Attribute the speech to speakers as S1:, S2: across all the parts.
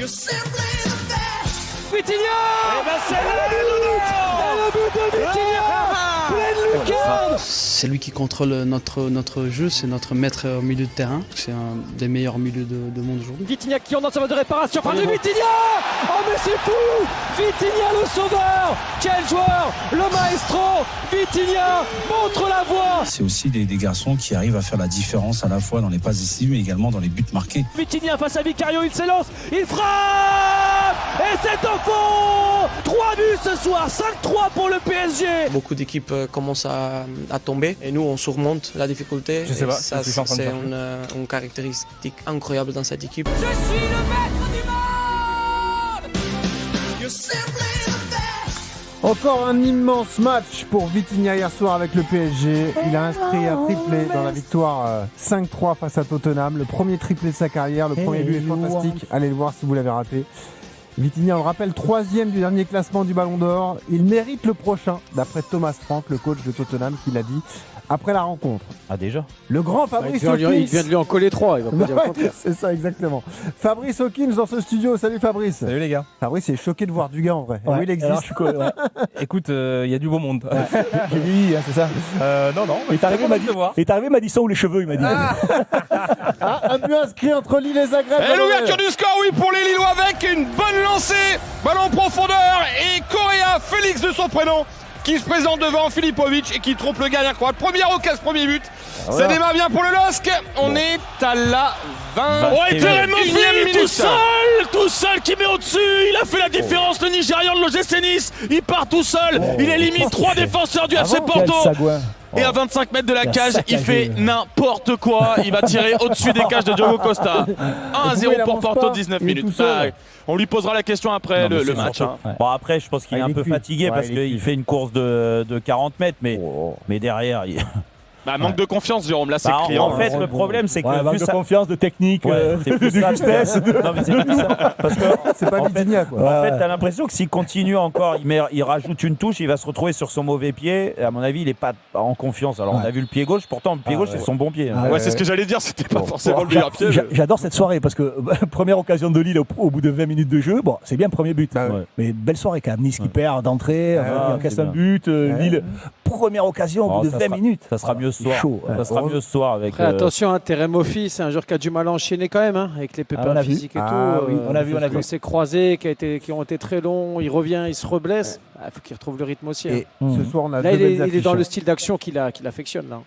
S1: Vitinha. Et ben c'est le but de Vitinha. Pleine lucarne.
S2: C'est lui qui contrôle notre jeu, c'est notre maître au milieu de terrain. C'est un des meilleurs milieux de monde aujourd'hui.
S1: Vitinha qui en a sa de réparation. Frappe de Vitinha. Oh mais c'est fou. Vitinha le sauveur. Quel joueur. Le maestro. Vitinha montre la voie.
S3: C'est aussi des garçons qui arrivent à faire la différence à la fois dans les passes décisives mais également dans les buts marqués.
S1: Vitinha face à Vicario, il s'élance, il frappe. Et c'est au fond. 3 buts ce soir, 5-3 pour le PSG.
S4: Beaucoup d'équipes commencent à tomber et nous on surmonte la difficulté.
S5: Je sais pas,
S4: ça, c'est une caractéristique incroyable dans cette équipe.
S1: Je suis le maître du monde.
S6: Encore un immense match pour Vitinha hier soir avec le PSG. Il a inscrit un triplé dans la victoire 5-3 face à Tottenham. Le premier triplé de sa carrière, le premier but est fantastique. Allez le voir si vous l'avez raté. Vitinha, on le rappelle, 3e du dernier classement du Ballon d'Or. Il mérite le prochain, d'après Thomas Frank, le coach de Tottenham, qui l'a dit après la rencontre.
S7: Ah déjà ?
S6: Le grand Fabrice
S8: il
S6: Hawkins.
S8: vient de lui en coller 3, il va pas dire le contraire.
S6: C'est ça, exactement. Fabrice Hawkins dans ce studio. Salut Fabrice.
S5: Salut les gars.
S6: Fabrice est choqué de voir du gars en vrai.
S5: Ouais,
S6: Oui, il existe.
S5: alors, écoute, il y a du beau monde.
S9: J'ai vu, c'est ça.
S5: Non.
S9: Il est arrivé, il m'a dit ça ou les cheveux, il m'a dit.
S6: Un but inscrit entre Lille et Zagreb.
S10: Et l'ouverture du score, oui, pour les Lillois avec une bonne lancée. Ballon en profondeur et Correa, Félix de son prénom, qui se présente devant Filipovic et qui trompe le gardien croate. Première occasion, premier but. Ça démarre bien pour le LOSC. On est à la 20.
S1: Oh, et Terem Moffi,
S10: minute.
S1: tout seul qui met au-dessus. Il a fait la différence, le Nigérian de l'OGC Nice. Il part tout seul. Il élimine 3 défenseurs du FC Porto. Et à 25 mètres de la cage, il fait n'importe quoi. Il va tirer au-dessus des cages de Diogo Costa. 1-0 pour Porto, 19 minutes. On lui posera la question après le match.
S7: Bon, après, je pense qu'il est un peu fatigué parce qu'il fait une course de 40 mètres, mais derrière...
S10: Manque de confiance, Jérôme. Là, c'est criant.
S7: En fait, le problème, c'est que
S9: manque de confiance, de technique,
S7: de justesse. Non, mais c'est plus ça. Parce que
S6: c'est pas Vitinha, quoi.
S7: En fait, t'as l'impression que s'il continue encore, il rajoute une touche, il va se retrouver sur son mauvais pied. Et à mon avis, il est pas en confiance. Alors, on a vu le pied gauche. Pourtant, le pied gauche, c'est son bon pied.
S10: C'est ce que j'allais dire. C'était pas forcément le meilleur pied.
S9: J'adore cette soirée parce que première occasion de Lille au bout de 20 minutes de jeu. Bon, c'est bien, premier but. Mais belle soirée quand même. Nice qui perd d'entrée, il encaisse un but. Lille, première occasion au bout de 20 minutes.
S7: Ça sera mieux ce soir. Ça sera mieux ce soir avec.
S8: Après, attention, Terem Moffi, c'est un joueur qui a du mal à enchaîner quand même, avec les pépins physiques et tout.
S9: On a vu.
S8: Quand c'est croisé, qui ont été très longs, il revient, il se reblesse. Il faut qu'il retrouve le rythme aussi.
S6: Et ce soir, on a
S8: là,
S6: deux belles
S8: il est dans
S6: affiches.
S8: le style d'action qu'il affectionne là.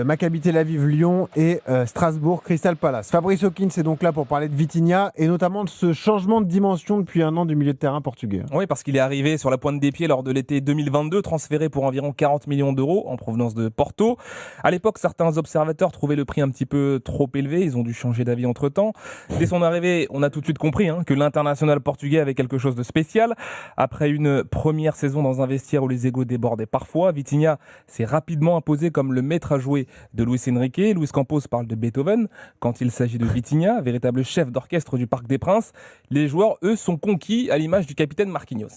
S6: Maccabi Tel Aviv, Lyon et Strasbourg, Crystal Palace. Fabrice Hawkins est donc là pour parler de Vitinha et notamment de ce changement de dimension depuis un an du milieu de terrain portugais.
S5: Oui, parce qu'il est arrivé sur la pointe des pieds lors de l'été 2022, transféré pour environ 40 millions d'euros en provenance de Porto. À l'époque, certains observateurs trouvaient le prix un petit peu trop élevé. Ils ont dû changer d'avis entre-temps. Dès son arrivée, on a tout de suite compris que l'international portugais avait quelque chose de spécial. Après une première saison dans un vestiaire où les égos débordaient parfois, Vitinha s'est rapidement imposé comme le maître à jouer de Luis Enrique. Luis Campos parle de Beethoven quand il s'agit de Vitinha, véritable chef d'orchestre du Parc des Princes. Les joueurs, eux, sont conquis à l'image du capitaine Marquinhos.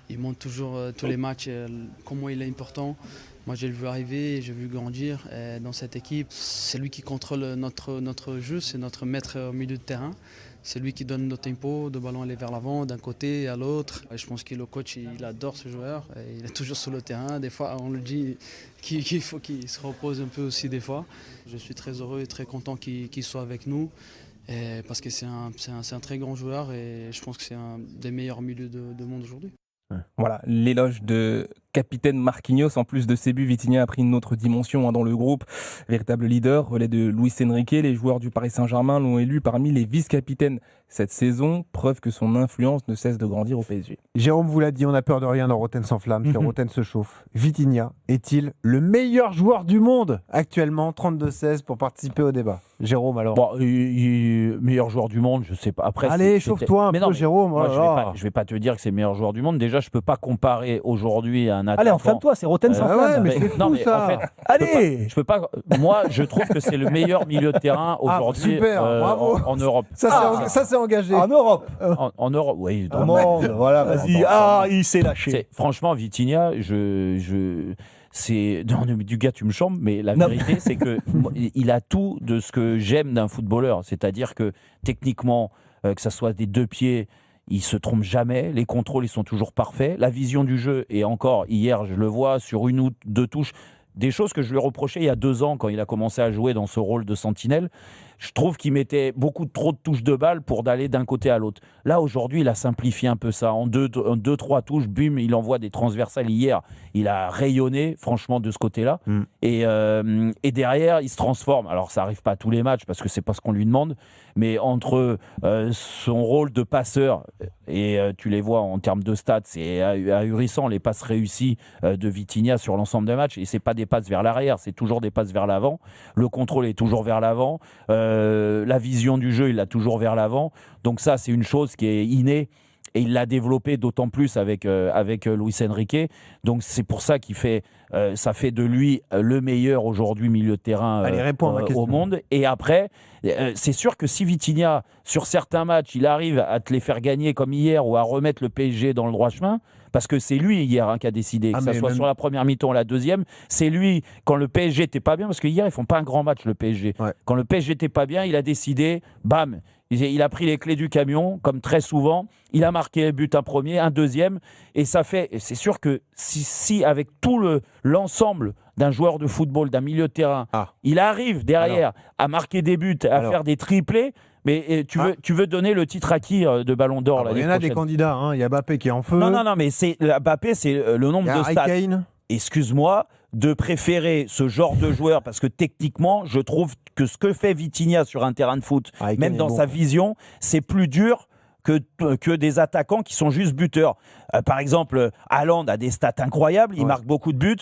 S2: Il montre toujours tous les matchs, comment il est important. Moi, j'ai vu arriver, j'ai vu grandir dans cette équipe. C'est lui qui contrôle notre jeu, c'est notre maître au milieu de terrain. C'est lui qui donne notre tempo, de ballon aller vers l'avant, d'un côté et à l'autre. Je pense que le coach, il adore ce joueur. Il est toujours sur le terrain. Des fois, on le dit qu'il faut qu'il se repose un peu aussi des fois. Je suis très heureux et très content qu'il soit avec nous. Parce que c'est un très grand joueur et je pense que c'est un des meilleurs milieux de monde aujourd'hui.
S5: Voilà, l'éloge de capitaine Marquinhos. En plus de ses buts, Vitinha a pris une autre dimension dans le groupe. Véritable leader, relais de Luis Enrique. Les joueurs du Paris Saint-Germain l'ont élu parmi les vice-capitaines cette saison. Preuve que son influence ne cesse de grandir au PSG.
S6: Jérôme vous l'a dit, on n'a peur de rien dans Rotten sans flamme. Rotten se chauffe. Vitinha est-il le meilleur joueur du monde actuellement? 32-16 pour participer au débat. Jérôme, alors.
S7: Bon, meilleur joueur du monde, je sais pas. Après,
S6: allez, chauffe-toi un peu, Jérôme.
S7: Moi, je vais pas te dire que c'est le meilleur joueur du monde. Déjà, je peux pas comparer aujourd'hui un attaquant.
S9: Allez, enflamme-toi, c'est Rotten sans flamme.
S6: Mais c'est fou, ça.
S7: En fait,
S9: allez,
S7: je peux pas. Moi, je trouve que c'est le meilleur milieu de terrain aujourd'hui
S6: bravo.
S7: en Europe.
S6: Ça c'est engagé.
S9: En Europe.
S7: En Europe, oui.
S9: Au monde, voilà, vas-y. Il s'est lâché.
S7: Franchement, Vitinha, c'est du gars tu me chambres, mais la vérité c'est que il a tout de ce que j'aime d'un footballeur, c'est-à-dire que techniquement que ça soit des 2 pieds, il se trompe jamais. Les contrôles, ils sont toujours parfaits. La vision du jeu, et encore hier, je le vois sur 1 ou 2 touches, des choses que je lui reprochais il y a 2 ans quand il a commencé à jouer dans ce rôle de sentinelle. Je trouve qu'il mettait beaucoup trop de touches de balle pour d'aller d'un côté à l'autre. Là, aujourd'hui, il a simplifié un peu ça. En 2-3 touches, bim, il envoie des transversales. Hier, il a rayonné, franchement, de ce côté-là. Et derrière, il se transforme. Alors, ça n'arrive pas à tous les matchs parce que c'est pas ce qu'on lui demande. Mais entre son rôle de passeur, et tu les vois en termes de stats, c'est ahurissant, les passes réussies de Vitinha sur l'ensemble des matchs. Et c'est pas des passes vers l'arrière, c'est toujours des passes vers l'avant. Le contrôle est toujours vers l'avant. La vision du jeu, il l'a toujours vers l'avant. Donc ça, c'est une chose qui est innée. Et il l'a développé d'autant plus avec Luis Enrique. Donc c'est pour ça ça fait de lui le meilleur aujourd'hui milieu de terrain au monde. Et après, c'est sûr que si Vitinha, sur certains matchs, il arrive à te les faire gagner comme hier ou à remettre le PSG dans le droit chemin, parce que c'est lui hier qui a décidé, que ça soit sur la première mi-temps ou la deuxième, c'est lui, quand le PSG n'était pas bien, parce que hier ils font pas un grand match le PSG, quand le PSG n'était pas bien, il a décidé, bam, il a pris les clés du camion, comme très souvent, il a marqué un but, un premier, un deuxième, et ça fait, c'est sûr que si avec tout l'ensemble d'un joueur de football, d'un milieu de terrain, il arrive derrière à marquer des buts, à faire des triplés. Mais tu veux donner le titre à qui de Ballon d'Or
S6: il y en a des candidats, hein. Il y a Mbappé qui est en feu.
S7: Non, mais Mbappé, c'est le nombre de stats. Excuse-moi de préférer ce genre de joueur parce que techniquement, je trouve que ce que fait Vitinha sur un terrain de foot, même dans sa vision, c'est plus dur que des attaquants qui sont juste buteurs. Par exemple, Haaland a des stats incroyables, il marque beaucoup de buts.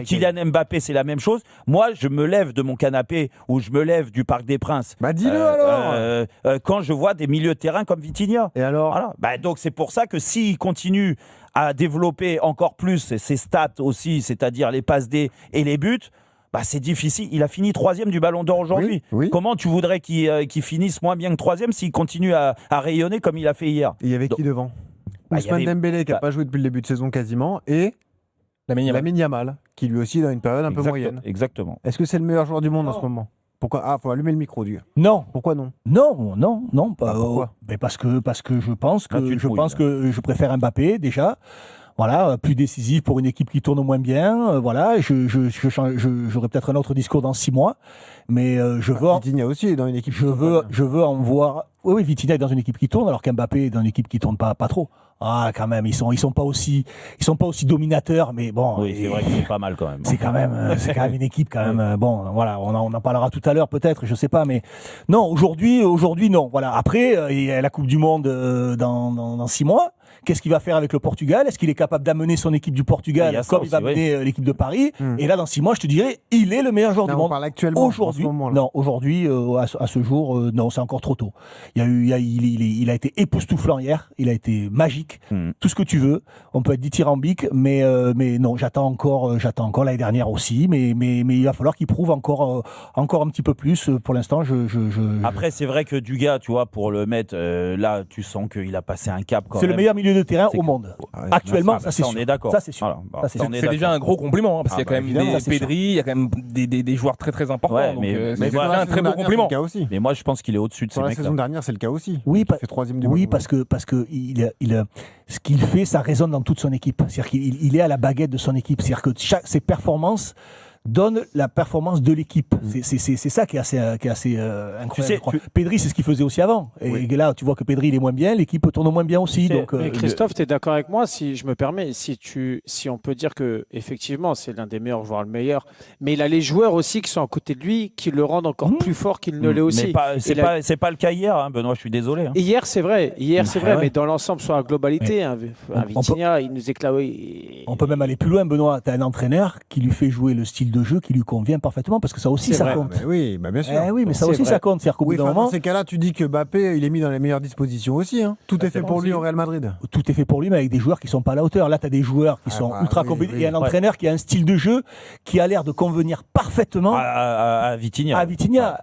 S7: Kylian Mbappé, c'est la même chose. Moi, je me lève de mon canapé ou je me lève du Parc des Princes.
S6: Dis-le alors
S7: quand je vois des milieux de terrain comme Vitinha.
S6: Et alors
S7: donc c'est pour ça que s'il continue à développer encore plus ses stats aussi, c'est-à-dire les passes D et les buts, c'est difficile. Il a fini 3e du Ballon d'Or aujourd'hui.
S6: Oui.
S7: Comment tu voudrais qu'il finisse moins bien que 3e s'il continue à rayonner comme il a fait hier?
S6: Il y avait qui devant? Ousmane Dembélé qui n'a pas joué depuis le début de saison quasiment, et Lamine Yamal qui lui aussi est dans une période un peu moyenne.
S7: Exactement.
S6: Est-ce que c'est le meilleur joueur du monde en ce moment? Pourquoi? Faut allumer le micro, du gars.
S9: Non.
S6: Pourquoi non?
S9: Non.
S6: Pourquoi?
S9: Parce que je pense que je préfère Mbappé déjà. Voilà, plus décisif pour une équipe qui tourne moins bien. Voilà, j'aurai peut-être un autre discours dans 6 mois, mais je veux.
S6: Vitinha aussi est dans une équipe.
S9: Je veux en voir. Oui, Vitinha est dans une équipe qui tourne, alors qu'Mbappé est dans une équipe qui tourne pas trop. Quand même, ils sont pas aussi dominateurs, mais bon.
S7: Oui, c'est vrai que c'est pas mal quand même.
S9: C'est quand même une équipe quand même. Bon, voilà, on en parlera tout à l'heure peut-être, je sais pas, mais non, aujourd'hui non. Voilà. Après, il y a la Coupe du Monde dans 6 mois. Qu'est-ce qu'il va faire avec le Portugal? Est-ce qu'il est capable d'amener son équipe du Portugal comme il va amener l'équipe de Paris? Et là, dans 6 mois, je te dirais, il est le meilleur joueur du monde.
S6: On parle actuellement.
S9: Aujourd'hui, à ce jour, non, c'est encore trop tôt. Il a été époustouflant hier. Il a été magique. Tout ce que tu veux. On peut être dithyrambique, mais non, j'attends encore l'année dernière aussi. Mais il va falloir qu'il prouve encore un petit peu plus. Pour l'instant,
S7: Après, c'est vrai que Duga, tu vois, pour le mettre là, tu sens qu'il a passé un cap quand même.
S9: C'est le meilleur milieu de terrain au monde. Actuellement, ça c'est sûr.
S7: On est d'accord.
S9: Ça c'est sûr.
S5: C'est déjà un gros compliment, parce qu'il y a quand même des Pedri, il y a quand même des joueurs très très importants.
S7: Mais
S5: c'est un très beau compliment.
S7: Mais moi, je pense qu'il est au-dessus de ces mecs-là.
S6: La saison dernière, c'est le cas aussi.
S9: Oui,
S6: il fait 3e du monde.
S9: Oui, parce que ce qu'il fait, ça résonne dans toute son équipe. C'est-à-dire qu'il est à la baguette de son équipe. C'est-à-dire que ses performances donne la performance de l'équipe. C'est ça qui est assez incroyable. Tu sais, Pedri, c'est ce qu'il faisait aussi avant. Et là, tu vois que Pedri, il est moins bien, l'équipe tourne moins bien aussi. Donc,
S8: mais Christophe, tu es d'accord avec moi, si je me permets, si on peut dire que effectivement c'est l'un des meilleurs, voire le meilleur, mais il a les joueurs aussi qui sont à côté de lui, qui le rendent encore plus fort qu'il ne l'est aussi.
S7: C'est pas le cas hier, hein, Benoît, je suis désolé. Hein.
S8: Hier, c'est vrai, mais dans l'ensemble, sur la globalité, Vitinha, il nous éclate.
S9: On peut même aller plus loin, Benoît. Tu as un entraîneur qui lui fait jouer le style de jeu qui lui convient parfaitement, parce que ça aussi, ça compte.
S6: Oui, bien sûr.
S9: Mais ça aussi, ça compte. C'est-à-dire qu'au bout d'un moment,
S6: dans ces cas-là, tu dis que Mbappé, il est mis dans les meilleures dispositions aussi. Hein. Tout est fait pour lui au Real Madrid.
S9: Tout est fait pour lui, mais avec des joueurs qui sont pas à la hauteur. Là, tu as des joueurs qui sont ultra compétents et un entraîneur qui a un style de jeu qui a l'air de convenir parfaitement
S7: à Vitinha.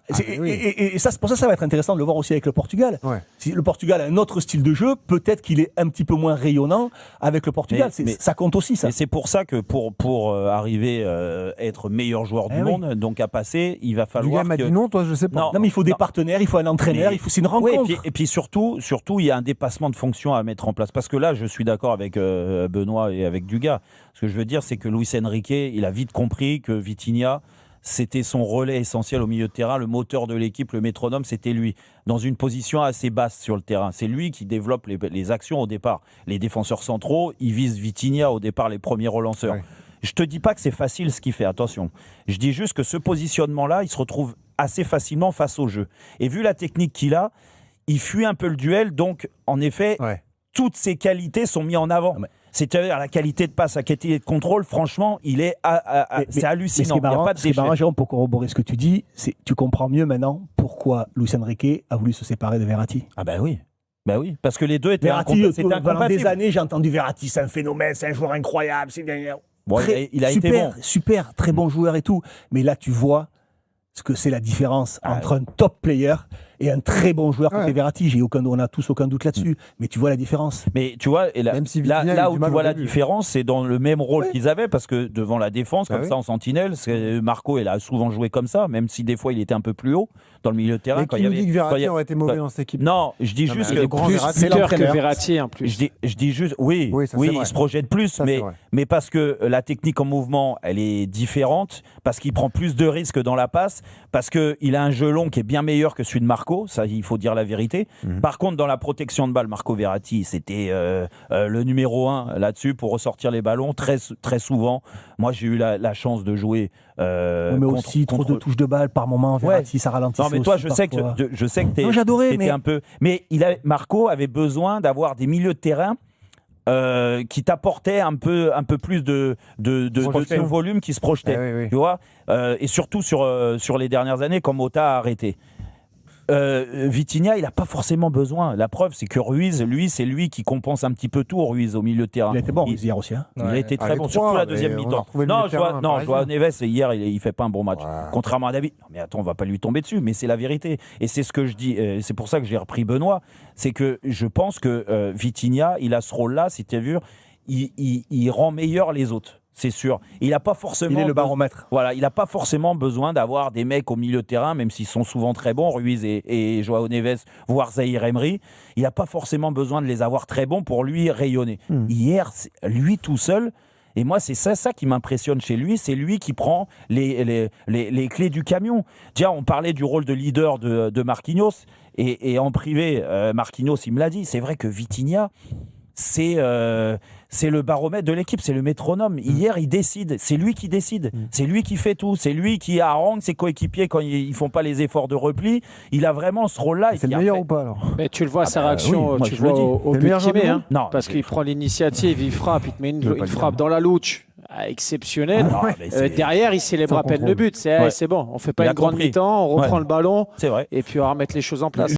S9: Et ça, c'est pour ça, ça va être intéressant de le voir aussi avec le Portugal. Si le Portugal a un autre style de jeu, peut-être qu'il est un petit peu moins rayonnant avec le Portugal. Ça compte aussi, ça.
S7: Et c'est pour ça que pour arriver à être être meilleur joueur du monde, donc à passer, il va falloir.
S6: Dugas m'a dit non, toi je sais pas.
S9: Non, mais il faut des partenaires, il faut un entraîneur, c'est une rencontre.
S7: Oui, et puis surtout, il y a un dépassement de fonction à mettre en place. Parce que là, je suis d'accord avec Benoît et avec Dugas. Ce que je veux dire, c'est que Luis Enrique, il a vite compris que Vitinha, c'était son relais essentiel au milieu de terrain, le moteur de l'équipe, le métronome, c'était lui, dans une position assez basse sur le terrain. C'est lui qui développe les actions au départ. Les défenseurs centraux, ils visent Vitinha au départ, les premiers relanceurs. Ouais. Je te dis pas que c'est facile ce qu'il fait, attention. Je dis juste que ce positionnement-là, il se retrouve assez facilement face au jeu. Et vu la technique qu'il a, il fuit un peu le duel, donc en effet, toutes ses qualités sont mises en avant. C'est-à-dire la qualité de passe, la qualité de contrôle, franchement, c'est hallucinant.
S9: Ce qui est marrant, Jérôme, pour corroborer ce que tu dis, c'est tu comprends mieux maintenant pourquoi Luis Enrique a voulu se séparer de Verratti.
S7: Ah ben oui. Ben oui, parce que les deux étaient
S9: incompatibles. Pendant des années, j'ai entendu Verratti, c'est un phénomène, c'est un joueur incroyable.
S7: Bon, il a été bon.
S9: Super, très bon joueur et tout. Mais là, tu vois ce que c'est la différence entre un top player et un très bon joueur comme Verratti. On n'a tous aucun doute là-dessus. Mais tu vois la différence.
S7: Mais tu vois, là où tu vois la différence, c'est dans le même rôle qu'ils avaient, parce que devant la défense, comme ça en sentinelle, Marco, il a souvent joué comme ça, même si des fois il était un peu plus haut dans le milieu de terrain.
S6: Mais qui nous dit que Verratti aurait été mauvais dans cette équipe?
S7: Non, je dis juste que
S8: plus que Verratti en plus.
S7: Je dis juste, oui, il se projette plus, mais parce que la technique en mouvement, elle est différente, parce qu'il prend plus de risques dans la passe, parce qu'il a un jeu long qui est bien meilleur que celui de Marco, ça il faut dire la vérité. Par contre, dans la protection de balle, Marco Verratti, c'était le numéro 1 là-dessus pour ressortir les ballons très, très souvent. Moi, j'ai eu la chance de jouer.
S9: Mais aussi trop de touches de balle par moment, Verratti, ça ralentissait.
S7: Non, mais toi,
S9: aussi
S7: je sais que t'es un peu. Mais Marco avait besoin d'avoir des milieux de terrain qui t'apportaient un peu plus de volume, qui se projetait. Tu vois, et surtout sur les dernières années, quand Mota a arrêté. Vitinha, il n'a pas forcément besoin. La preuve, c'est que Ruiz, lui, c'est lui qui compense un petit peu tout, Ruiz, au milieu de terrain.
S9: Il était bon, Ruiz, hier aussi.
S7: Il a été très bon, surtout la deuxième mi-temps. Je vois Neves, hier, il ne fait pas un bon match. Contrairement à David. Non, mais attends, on ne va pas lui tomber dessus, mais c'est la vérité. Et c'est ce que je dis, c'est pour ça que j'ai repris Benoît. C'est que je pense que Vitinha, il a ce rôle-là, si tu as vu, il rend meilleur les autres. C'est sûr. Il n'a pas forcément.
S9: Il est le baromètre.
S7: Voilà, il n'a pas forcément besoin d'avoir des mecs au milieu de terrain, même s'ils sont souvent très bons, Ruiz et Joao Neves, voire Zahir Emery. Il n'a pas forcément besoin de les avoir très bons pour lui rayonner. Hier, lui tout seul. Et moi, c'est ça qui m'impressionne chez lui, c'est lui qui prend les clés du camion. Déjà, on parlait du rôle de leader de Marquinhos, et en privé, Marquinhos, il me l'a dit, c'est vrai que Vitinha, c'est le baromètre de l'équipe, c'est le métronome. Hier, il décide, c'est lui qui décide, c'est lui qui fait tout, c'est lui qui harangue ses coéquipiers quand ils font pas les efforts de repli. Il a vraiment ce rôle-là.
S6: C'est le meilleur ou pas alors?
S8: Mais tu le vois, sa réaction, tu vois au but qu'il met, parce qu'il prend l'initiative, il frappe, il te met une frappe dans la louche. Exceptionnel. Derrière, il célèbre à peine le but. C'est bon, on fait pas une grande mi-temps, on reprend le ballon,
S7: c'est vrai.
S8: Et puis on va remettre les choses en place.